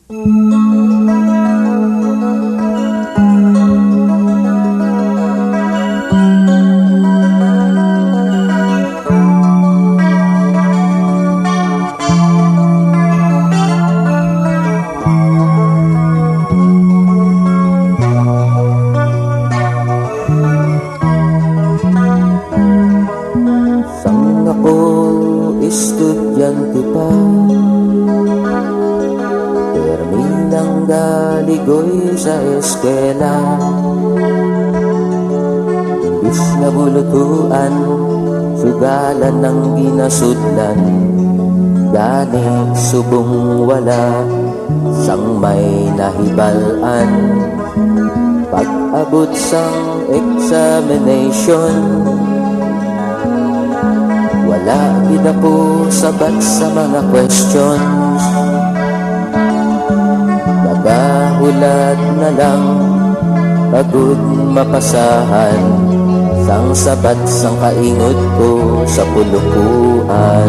Sang ako estudyante pa, terminang galigoy sa eskwela. Imbis na bulutuan, sugalan ng ginasudlan, gani subong wala, sang may nahibalan. Pag-abot sang examination, wala gina po sabat sa mga questions. Nagahulat na lang, pagod mapasahan, sang sabat sang kaingod ko sa pulukuan.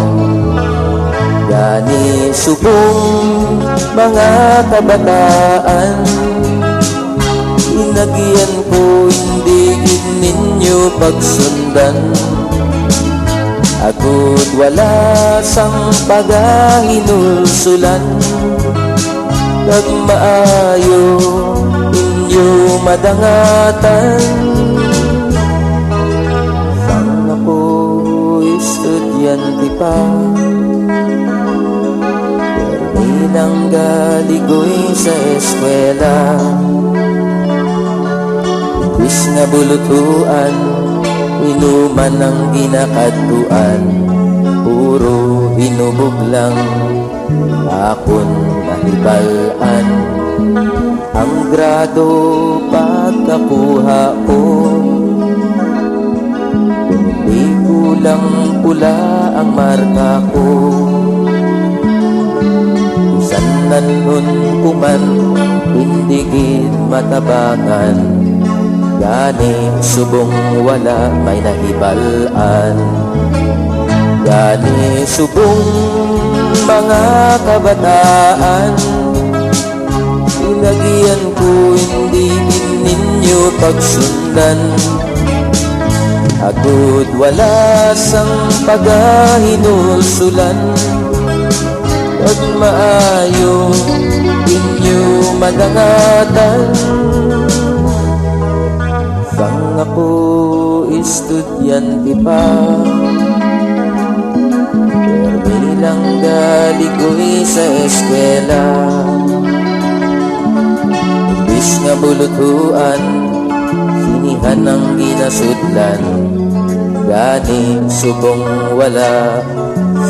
Gani subong mga kabataan, inagyan ko hindi ninyo pagsundan. Ako't wala sang pagahinulsulan, kag maayo inyo madangatan. Sang ako estudyante pa, terminang galigoy sa eskwela. Imbis na bulutuan, inuman ang ginakatuan, puro hinubog lang akon nahibalan. Ang grado pagkakuha ko, hindi kulang pula ang marka ko. Isan nanon kuman, hindi gid matabangan, gani subong wala may nahibalan. Gani subong mga kabataan, inagyan ko hindi ninyo pagsundan. Ako't wala sang pagahinulsulan, pag maayo inyo madangatan. Sang ako estudyante pa, terminang galigoy sa eskwela. Imbis nga bulutuan, sinihan ang ginasudlan, gani subong wala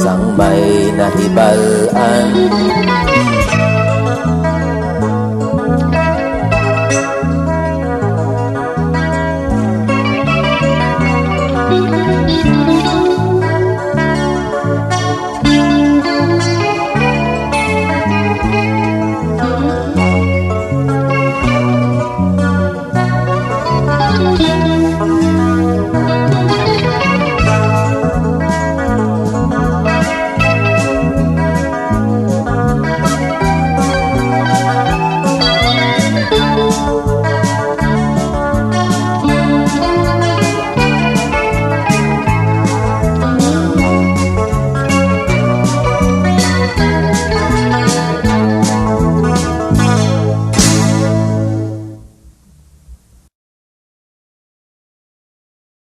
sang may nahibalan.